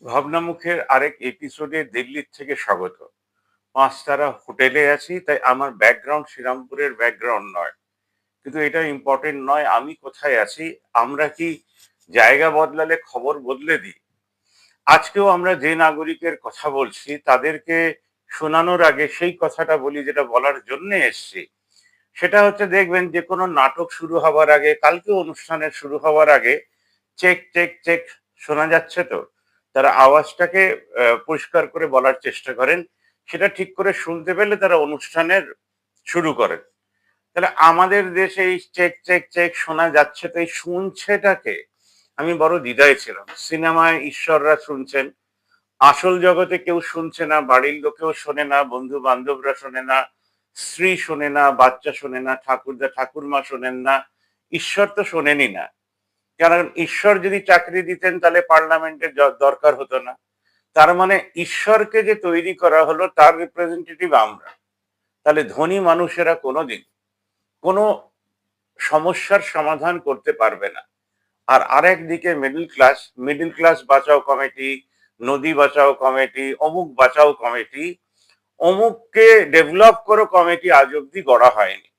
ভাবনামুখের আরেক এপিসোডে দিল্লির থেকে স্বাগত। ৫ তারা হোটেলে আছি, তাই আমার ব্যাকগ্রাউন্ড শ্রীরামপুরের ব্যাকগ্রাউন্ড নয়। কিন্তু এটা ইম্পর্টেন্ট নয় আমি কোথায় আছি। আমরা কি জায়গা বদলালে খবর বদলে দিই? আজকেও আমরা যে নাগরিকের কথা বলছি তাদেরকে শোনানোর আগে সেই কথাটা বলি যেটা বলার জন্য এসছি। সেটা হচ্ছে, দেখবেন যে কোনো নাটক শুরু হবার আগে, কালকে অনুষ্ঠানের শুরু হওয়ার আগে চেক চেক চেক শোনা যাচ্ছে তো, তারা আওয়াজটাকে পরিষ্কার করে বলার চেষ্টা করেন। সেটা ঠিক করে শুনতে পেলে তারা অনুষ্ঠানের শুরু করেন। তাহলে আমাদের দেশে এই চেক চেক চেক শোনা যাচ্ছে, তো এই শুনছেটাকে আমি বড় দ্বিধায় ছিলাম। সিনেমায় ঈশ্বররা শুনছেন, আসল জগতে কেউ শুনছে না, বাড়ির লোকেও শোনে না, বন্ধু বান্ধবরা শোনে না, স্ত্রী শোনে না, বাচ্চা শোনে না, ঠাকুরদা ঠাকুরমা শোনেন না, ঈশ্বর তো শোনেনই না। কারণ ঈশ্বর যদি চাকরি দিতেন তাহলে পার্লামেন্টের দরকার হতো না। তার মানে ঈশ্বরকে যে তৈরি করা হলো তার রিপ্রেজেন্টেটিভ আমরা। তাহলে ধনী মানুষেরা কোনোদিন কোনো সমস্যার সমাধান করতে পারবে না। আর আরেক দিকে মিডল ক্লাস বাঁচাও কমিটি, নদী বাঁচাও কমিটি, অমুক বাঁচাও কমিটি, অমুককে ডেভেলপ করো কমিটি আজ অব্দি গড়া হয়নি।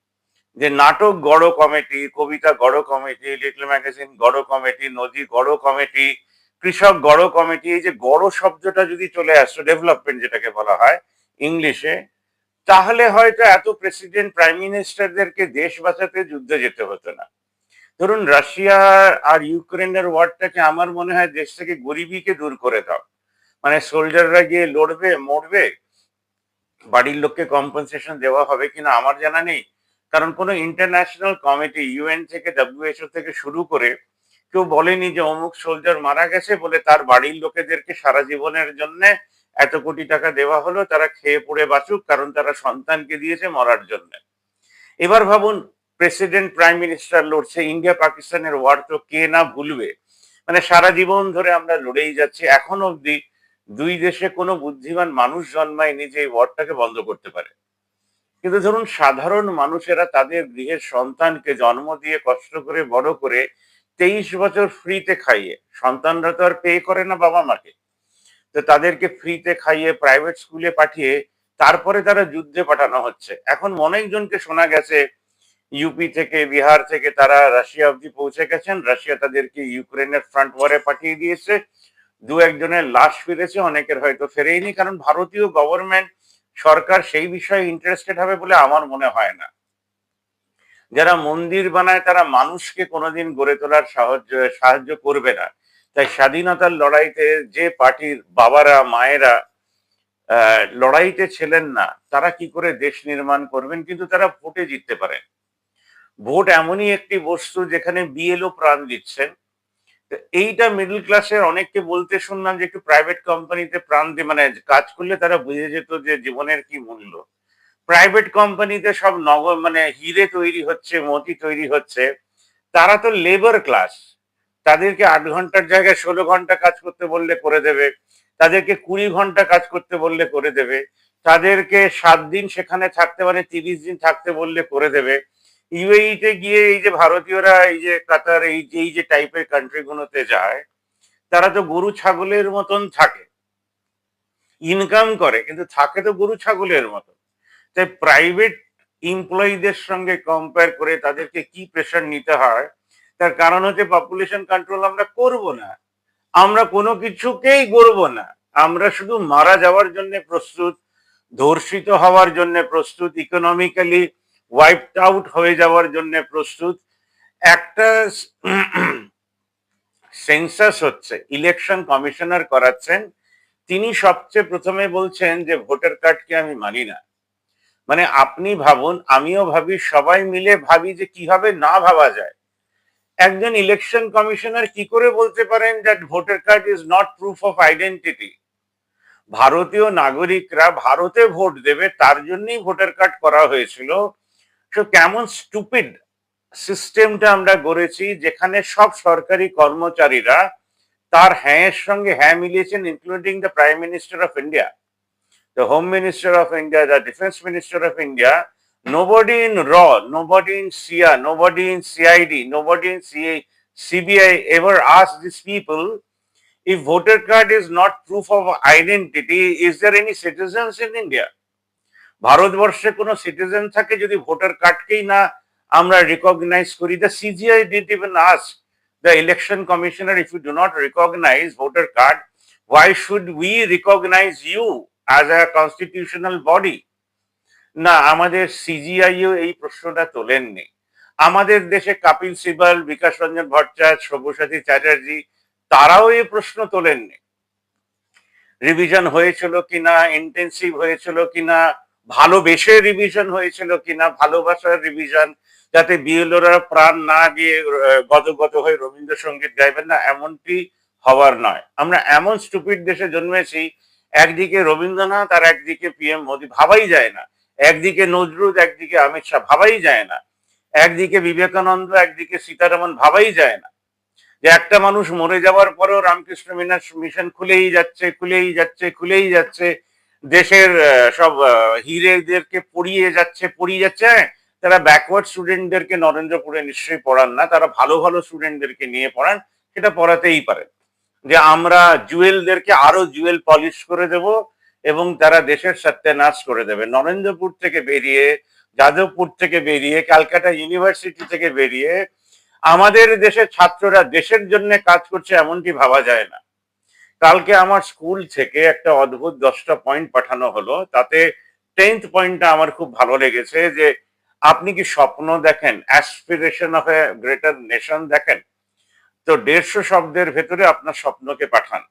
যে নাটক গড় কমিটি, কবিতা গড় কমিটি, লিটল ম্যাগাজিন গড় কমিটি, নদী গড় কমিটি, কৃষক গড় কমিটি, এই যে গড় শব্দটা যদি চলে আসতো, ডেভেলপমেন্ট যেটাকে বলা হয় ইংলিশে, তাহলে হয়তো এত প্রেসিডেন্ট প্রাইম মিনিস্টারদেরকে দেশ বাঁচাতে যুদ্ধে যেতে হতো না। ধরুন রাশিয়া আর ইউক্রেনের ওয়ারটাকে আমার মনে হয় দেশ থেকে গরিবিকে দূর করে দাও। মানে সোলজাররা গিয়ে লড়বে, মরবে, বাড়ির লোককে কম্পেনসেশন দেওয়া হবে কিনা আমার জানা নেই। কারণ কোনো ইন্টারন্যাশনাল কমিটি, ইউএন থেকে ডব্লিউএইচও থেকে শুরু করে, কেউ বলেনি যে অমুক সোলজার মারা গেছে বলে তার বাড়ির লোকেদেরকে সারা জীবনের জন্য এত কোটি টাকা দেওয়া হলো, তারা খেয়ে পড়ে বাঁচুক, কারণ তারা সন্তানকে দিয়েছে মরার জন্য। এবার ভাবুন, প্রেসিডেন্ট প্রাইম মিনিস্টার লড়ছে, ইন্ডিয়া পাকিস্তানের ওয়ার তো কে না ভুলবে। মানে সারা জীবন ধরে আমরা লড়েই যাচ্ছি, এখন অব্দি দুই দেশে কোনো বুদ্ধিমান মানুষ জন্মায়নি যে এই ওয়ারটাকে বন্ধ করতে পারে। কিন্তু ধরুন সাধারণ মানুষেরা তাদের গৃহের সন্তানকে জন্ম দিয়ে কষ্ট করে বড় করে 23 বছর ফ্রিতে খাইয়ে, সন্তানরা তো আর পে করে না বাবা মাকে, তো তাদেরকে ফ্রিতে খাইয়ে প্রাইভেট স্কুলে পাঠিয়ে তারপরে তারা যুদ্ধে পাঠানো হচ্ছে। এখন অনেকজনকে শোনা গেছে ইউপি থেকে, বিহার থেকে তারা রাশিয়া অব্দি পৌঁছে গেছেন, রাশিয়া তাদেরকে ইউক্রেনের ফ্রন্ট ওয়ারে পাঠিয়ে দিয়েছে। দু একজনের লাশ ফিরেছে, অনেকের হয়তো ফেরেইনি, কারণ ভারতীয় গভর্নমেন্ট, সরকার সেই বিষয়ে ইন্টারেস্টেড হবে বলে আমার মনে হয় না। যারা মন্দির বানায় তারা মানুষকে কোনোদিন গড়ে তোলার সাহায্য করবে না। তাই স্বাধীনতার লড়াইতে যে পার্টির বাবারা মায়েরা লড়াইতে ছিলেন না, তারা কি করে দেশ নির্মাণ করবেন? কিন্তু তারা ভোটে জিততে পারেন। ভোট এমনই একটি বস্তু যেখানে বিএলও প্রাণ দিচ্ছেন। তো এইটা মিডল ক্লাসের অনেককে বলতে শুনলাম যে একটু প্রাইভেট কোম্পানিতে প্রাণ দিয়ে, মানে কাজ করলে তারা বুঝে যেত যে জীবনের কি মূল্য। প্রাইভেট কোম্পানিতে সব মানে হিরে তৈরি হচ্ছে, মতি তৈরি হচ্ছে। তারা তো লেবার ক্লাস, তাদেরকে 8 ঘন্টার জায়গায় 16 ঘন্টা কাজ করতে বললে করে দেবে, তাদেরকে 20 ঘন্টা কাজ করতে বললে করে দেবে, তাদেরকে 7 দিন সেখানে থাকতে, মানে 30 দিন থাকতে বললে করে দেবে। ইউএইতে গিয়ে এই যে ভারতীয়রা, এই যে কাতার, এই যে টাইপের কান্ট্রি গুলোতে যায়, তারা তো গরু ছাগলের মতন থাকে, ইনকাম করে, কিন্তু থাকে তো গরু ছাগলের মতন। তাই প্রাইভেট এমপ্লয়ীদের সঙ্গে কম্পেয়ার করে তাদেরকে কি প্রেশার নিতে হয়, তার কারণ হচ্ছে পপুলেশন কন্ট্রোল আমরা করব না, আমরা কোনো কিছুকেই করব না, আমরা শুধু মারা যাওয়ার জন্য প্রস্তুত, ধর্ষিত হওয়ার জন্য প্রস্তুত, ইকোনমিক্যালি ওয়াইপড আউট হয়ে যাওয়ার জন্য প্রস্তুত। একটা সেন্সাস হচ্ছে, ইলেকশন কমিশনার করাচ্ছেন, তিনি সবচেয়ে প্রথমে বলছেন যে ভোটার কার্ডকে আমি মানি না। মানে আপনি ভাবুন, আমিও ভাবি, সবাই মিলে ভাবি যে কিভাবে না ভাবা যায়। একজন ইলেকশন কমিশনার কি করে বলতে পারেন that voter card is not proof of identity? ভারতীয় নাগরিকরা ভারতে ভোট দেবে, তার জন্যই ভোটার কার্ড করা হয়েছিল। তো কেমন স্টুপিড সিস্টেমটা আমরা গড়েছি, যেখানে সব সরকারি কর্মচারীরা তার হ্যাঁ এর সঙ্গে হ্যাঁ মিলিয়েছেন, including the prime minister of India, the Home Minister of India, the Defense Minister of India. Nobody in RAW, nobody in SIA, nobody in CID, nobody in CBI ever asked these people If voter card is not proof of identity, is there any citizens in India? ভারতবর্ষে কোনো citizen থাকে যদি voter কার্ডকেই না আমরা recognize করি? The CJI did even ask the election commissioner, if you do not recognize voter card, why should we recognize you as a constitutional body? না, আমাদের সিজিআইও এই প্রশ্নটা তোলেননি। আমাদের দেশে কপিল সিবাল, বিকাশ রঞ্জন ভট্টাচার্য, সব্যসাচী চ্যাটার্জি, তারাও এই প্রশ্ন তোলেননি। রিভিশন হয়েছিল কিনা, ইন্টেন্সিভ হয়েছিল কিনা, ভালোবেসে রিভিশন হয়েছিল কিনা, ভালোবাসার রিভিশন, যাতে বিএলওরা প্রাণ না দিয়ে গদগদ হয়ে রবীন্দ্রসঙ্গীত গাইবেন না, এমনটি হওয়ার নয়। আমরা এমন স্টুপিড দেশে জন্মেছি, একদিকে রবীন্দ্রনাথ আর একদিকে পিএম মোদী, ভাবাই যায় না। একদিকে নজরুল, একদিকে অমিত শাহ, ভাবাই যায় না। একদিকে বিবেকানন্দ, একদিকে সীতারামন, ভাবাই যায় না যে একটা মানুষ মরে যাওয়ার পরেও রামকৃষ্ণ মিশন খুলেই যাচ্ছে, খুলেই যাচ্ছে, খুলেই যাচ্ছে। দেশের সব হিরেদেরকে পড়িয়ে যাচ্ছে, পড়িয়ে যাচ্ছে। হ্যাঁ, তারা ব্যাকওয়ার্ড স্টুডেন্টদেরকে নরেন্দ্রপুরে নিশ্চয়ই পড়ান না, তারা ভালো ভালো স্টুডেন্টদেরকে নিয়ে পড়ান, সেটা পড়াতেই পারেন। যে আমরা জুয়েলদেরকে আরো জুয়েল পলিশ করে দেব এবং তারা দেশের সত্যানাশ করে দেবে। নরেন্দ্রপুর থেকে বেরিয়ে, যাদবপুর থেকে বেরিয়ে, ক্যালকাটা ইউনিভার্সিটি থেকে বেরিয়ে আমাদের দেশের ছাত্ররা দেশের জন্য কাজ করছে এমনটি ভাবা যায় না। কালকে আমার স্কুল থেকে একটা অদ্ভুত 10টা পয়েন্ট পাঠানো হলো, তাতে 10th পয়েন্টটা আমার খুব ভালো লেগেছে যে আপনি কি স্বপ্ন দেখেন, aspiration of A greater nation দেখেন, তো 150 শব্দের ভেতরে আপনার স্বপ্নকে পাঠান।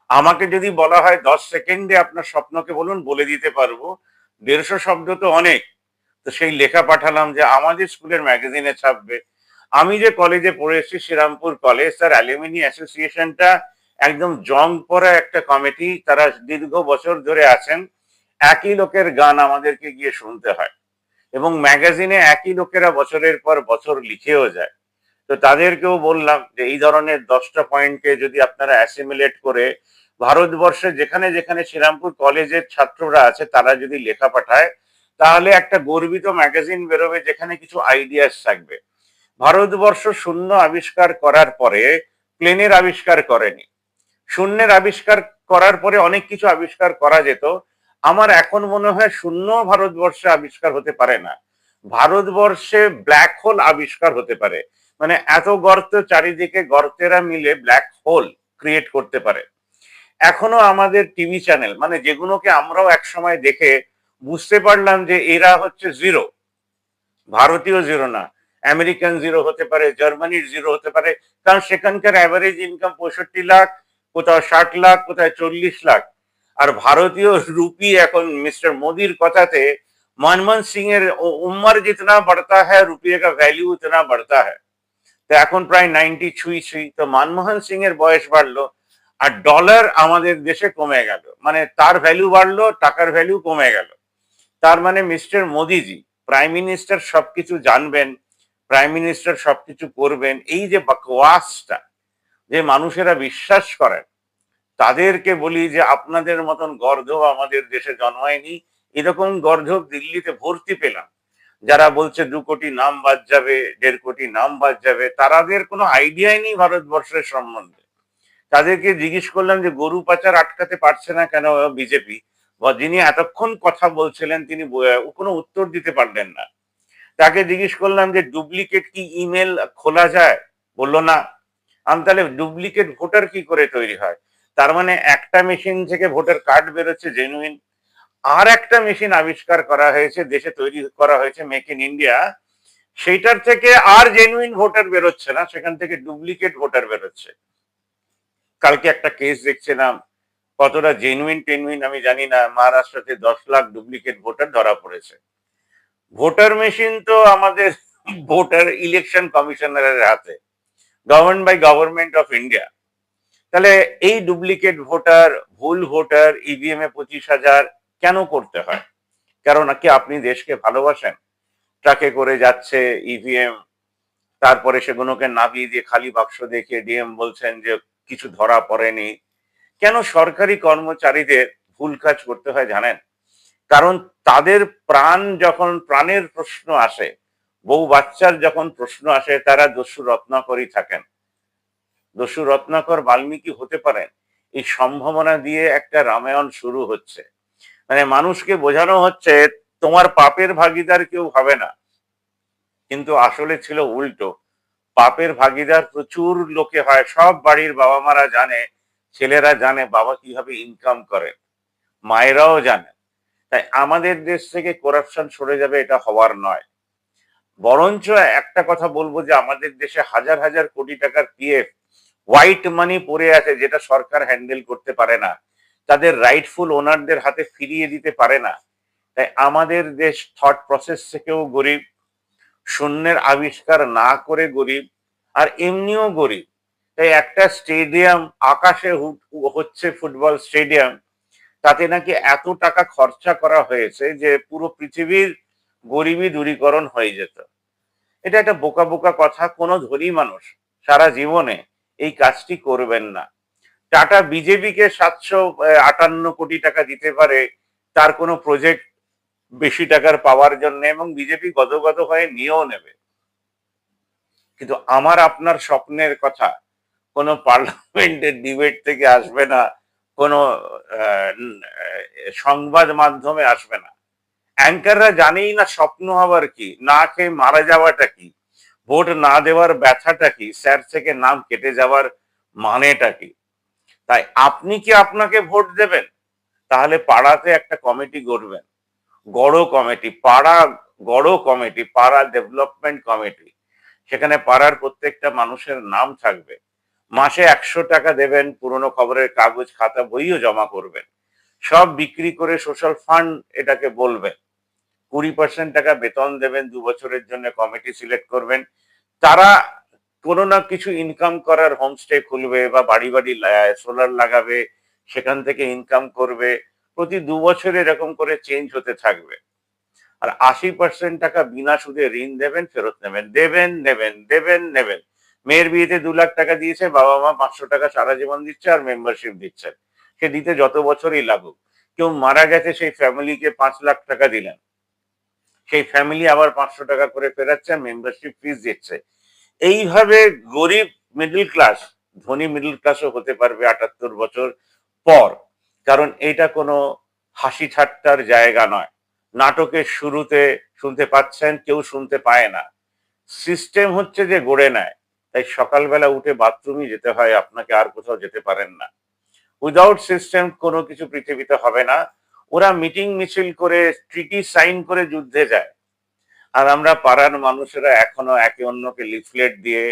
আমাকে যদি বলা হয় 10 সেকেন্ডে আপনার স্বপ্নকে বলুন, বলে দিতে পারবো। 150 শব্দ তো অনেক। তো সেই লেখা পাঠালাম যে আমাদের স্কুলের ম্যাগাজিনে ছাপবে। আমি যে কলেজে পড়েছি, শ্রীরামপুর কলেজ, তার অ্যালুমিনি অ্যাসোসিয়েশনটা একদম জং পড়া একটা কমিটি, তারা দীর্ঘ বছর ধরে আছেন। একই লোকের গান আমাদেরকে গিয়ে শুনতে হয় এবং ম্যাগাজিনে একই লোকেরা বছরের পর বছর লিখেও যায়। তো তাদেরকেও বললাম যে এই ধরনের 10টা পয়েন্টকে যদি আপনারা অ্যাসিমিলেট করে ভারতবর্ষে যেখানে যেখানে শ্রীরামপুর কলেজের ছাত্ররা আছে তারা যদি লেখা পাঠায়, তাহলে একটা গর্বিত ম্যাগাজিন বেরোবে যেখানে কিছু আইডিয়াস থাকবে। ভারতবর্ষ শূন্য আবিষ্কার করার পরে প্লেনের আবিষ্কার করেনি। শূন্যের আবিষ্কার করার পরে অনেক কিছু আবিষ্কার করা যেত। আমার এখন মনে হয় শূন্য ভারতবর্ষে আবিষ্কার হতে পারে না, ভারতবর্ষে ব্ল্যাক হোল আবিষ্কার হতে পারে। মানে এত গর্ত, চারিদিকে গর্তেরা মিলে ব্ল্যাক হোল ক্রিয়েট করতে পারে। এখনো আমাদের টিভি চ্যানেল, মানে যেগুলোকে আমরাও একসময় দেখে বুঝতে পারলাম যে এরা হচ্ছে জিরো, ভারতীয় জিরো না, আমেরিকান জিরো হতে পারে, জার্মানির জিরো হতে পারে, কারণ সেখানকার অ্যাভারেজ ইনকাম 65 লাখ, কোথাও 60 লাখ, কোথায় 40 লাখ। আর ভারতীয় রুপি এখন মিস্টার মোদির কথাতে মনমোহন সিং এর উম্মার জিতনা বাড়তা হ্যায় রুপিয়ে কা ভ্যালু উতনা বাড়তা হ্যায়। তো এখন প্রায় 90 ছুঁই। তো মনমোহন সিং এর বয়স বাড়লো আর ডলার আমাদের দেশে কমে গেল, মানে তার ভ্যালু বাড়লো, টাকার ভ্যালু কমে গেল। তার মানে মিস্টার মোদিজি, প্রাইম মিনিস্টার সবকিছু জানবেন, প্রাইম মিনিস্টার সবকিছু করবেন, এই যে বাকওয়াসটা যে মানুষেরা বিশ্বাস করেন, তাদেরকে বলি যে আপনাদের মতন গর্ধব আমাদের দেশে জন্মায়নি। এরকম গর্ধব দিল্লিতে ভর্তি পেলাম, যারা বলছে 2 কোটি নাম বাদ যাবে, 1.5 কোটি নাম বাদ যাবে, তাদের কোনো আইডিয়াই নেই ভারতবর্ষের সম্বন্ধে। তাদেরকে জিজ্ঞেস করলাম যে গরু পাচার আটকাতে পারছে না কেন বিজেপি, বা যিনি এতক্ষণ কথা বলছিলেন তিনি কোনো উত্তর দিতে পারলেন না। তাকে জিজ্ঞেস করলাম যে ডুপ্লিকেট কি ইমেল খোলা যায়, বললো না। আমি তাহলে ডুপ্লিকেট ভোটার কি করে তৈরি হয়? তার মানে একটা মেশিন থেকে ভোটার কার্ড বেরোচ্ছে জেনুইন, আর একটা মেশিন আবিষ্কার করা হয়েছে, দেশে তৈরি করা হয়েছে মেক ইন ইন্ডিয়া, সেইটার থেকে আর জেনুইন ভোটার বেরোচ্ছে না, সেখান থেকে ডুপ্লিকেট ভোটার বেরোচ্ছে। কালকে একটা কেস দেখছিলাম, কতটা জেনুইন টেনুইন আমি জানি না, মহারাষ্ট্রতে 10 লাখ ডুপ্লিকেট ভোটার ধরা পড়েছে। ভোটার মেশিন তো আমাদের ভোটার ইলেকশন কমিশনারের হাতে, govern by government of India. তাহলে এই ডুপ্লিকেট ভোটার, ভুল ভোটার, ইভিএম এ 25,000 কেন করতে হয়? কারণ কি আপনি দেশকে ভালোবাসেন? ট্রাকে করে যাচ্ছে ইভিএম, তারপরে সেগুলোকে নামিয়ে দিয়ে খালি বাক্স দেখিয়ে ডিএম বলছেন যে কিছু ধরা পড়েনি। কেন সরকারি কর্মচারীদের ভুল কাজ করতে হয় জানেন? কারণ তাদের প্রাণ যখন, প্রাণের প্রশ্ন আসে, বউ বাচ্চার যখন প্রশ্ন আসে, তারা দস্যু রত্নাকরই থাকেন। দস্যু রত্নাকর বাল্মীকি হতে পারেন, এই সম্ভাবনা দিয়ে একটা রামায়ণ শুরু হচ্ছে। মানে মানুষকে বোঝানো হচ্ছে তোমার পাপের ভাগিদার কেউ হবে না, কিন্তু আসলে ছিল উল্টো। পাপের ভাগিদার প্রচুর লোকে হয়। সব বাড়ির বাবা মারা জানে, ছেলেরা জানে বাবা কিভাবে ইনকাম করে, মায়েরাও জানে। তাই আমাদের দেশ থেকে করাপশন সরে যাবে এটা হওয়ার নয়। বরঞ্চ একটা কথা বলবো যে আমাদের দেশে হাজার হাজার কোটি টাকার পিএফ হোয়াইট মানি পড়ে আছে, যেটা সরকার হ্যান্ডেল করতে পারে না, তাদের রাইটফুল ওনারদের হাতে ফিরিয়ে দিতে পারে না। তাই আমাদের দেশ থট প্রসেস থেকেও গরিব, শূন্যের আবিষ্কার না করে গরিব, আর এমনিও গরিব। তাই একটা স্টেডিয়াম আকাশে হচ্ছে, ফুটবল স্টেডিয়াম, তাতে নাকি এত টাকা খরচা করা হয়েছে যে পুরো পৃথিবীর গরিবী দূরীকরণ হয়ে যেত। এটা একটা বোকা বোকা কথা। কোনো ধনী মানুষ সারা জীবনে এই কাজটি করবেন না। টাটা বিজেপিকে 758 কোটি টাকা দিতে পারে তার কোনো প্রজেক্ট বেশি টাকার পাওয়ার জন্য, এবং বিজেপি গদগদ হয়ে নিয়েও নেবে। কিন্তু আমার আপনার স্বপ্নের কথা কোনো পার্লামেন্টের ডিবেট থেকে আসবে না, কোনো সংবাদ মাধ্যমে আসবে না। অ্যাঙ্কাররা জানেই না স্বপ্ন হবার কি, না খেয়ে মারা যাওয়াটা কি, ভোট না দেওয়ার ব্যথাটা কি, স্যার থেকে নাম কেটে যাওয়ার মানেটা কি। তাই আপনি কি আপনাকে ভোট দেবেন? তাহলে পাড়াতে একটা কমিটি গড়বেন, গড় কমিটি, গড় কমিটি, পাড়া ডেভেলপমেন্ট কমিটি। সেখানে পাড়ার প্রত্যেকটা মানুষের নাম থাকবে। মাসে 100 টাকা দেবেন, পুরনো খবরের কাগজ খাতা বইও জমা করবেন, সব বিক্রি করে সোশ্যাল ফান্ড এটাকে বলবেন। 20% টাকা বেতন দেবেন, 2 বছরের জন্য কমিটি সিলেক্ট করবেন। তারা কোনো না কিছু ইনকাম করার হোমস্টে খুলবে বা বাড়ি বাড়ি সোলার লাগাবে, সেখান থেকে ইনকাম করবে। প্রতি 2 বছরে এরকম করে চেঞ্জ হতে থাকবে। আর 80% টাকা বিনা সুদে ঋণ দেবেন, ফেরত নেবেন, দেবেন নেবেন দেবেন নেবেন। মেয়ের বিয়েতে 2 লাখ টাকা দিয়েছে, বাবা মা 500 টাকা সারা জীবন দিচ্ছে আর মেম্বারশিপ দিচ্ছেন। সে দিতে যত বছরই লাগুক। কেউ মারা গেছে, সেই ফ্যামিলিকে 5 লাখ টাকা দিলেন, সেই ফ্যামিলি আবার 500 টাকা করে ফেরাচ্ছে, মেম্বারশিপ ফিস দিচ্ছে। এইভাবে গরিব মিডল ক্লাস ধনী মিডল ক্লাসও হতে পারবে 78 বছর পর। কারণ এটা কোনো হাসি ঠাট্টার জায়গা নয়। নাটকের শুরুতে শুনতে পাচ্ছেন, কেউ শুনতে পায় না। সিস্টেম হচ্ছে যে গড়ে নেয়। তাই সকালবেলা উঠে বাথরুমই যেতে হয়, আপনাকে আর কোথাও যেতে পারেন না। উইদাউট সিস্টেম কোনো কিছু পৃথিবীতে হবে না। ওরা মিটিং মিছিল করে, ট্রিটি সাইন করে যুদ্ধে যায়, আর আমরা পাড়ার মানুষেরা এখনো একে অন্যকে লিফলেট দিয়ে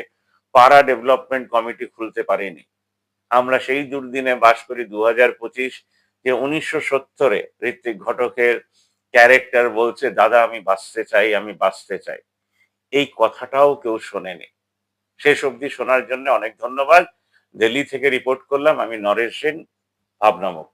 পাড়া ডেভেলপমেন্ট কমিটি খুলতে পারিনি। আমরা সেই দুর্দিনে বাস করি 2025, যে 1970-এ ঋত্বিক ঘটকের ক্যারেক্টার বলছে, দাদা আমি বাঁচতে চাই, আমি বাঁচতে চাই। এই কথাটাও কেউ শোনেনি। শেষ অবধি শোনার জন্য অনেক ধন্যবাদ। দিল্লি থেকে রিপোর্ট করলাম, আমি নরেশ সেন, ভাবনামুখ।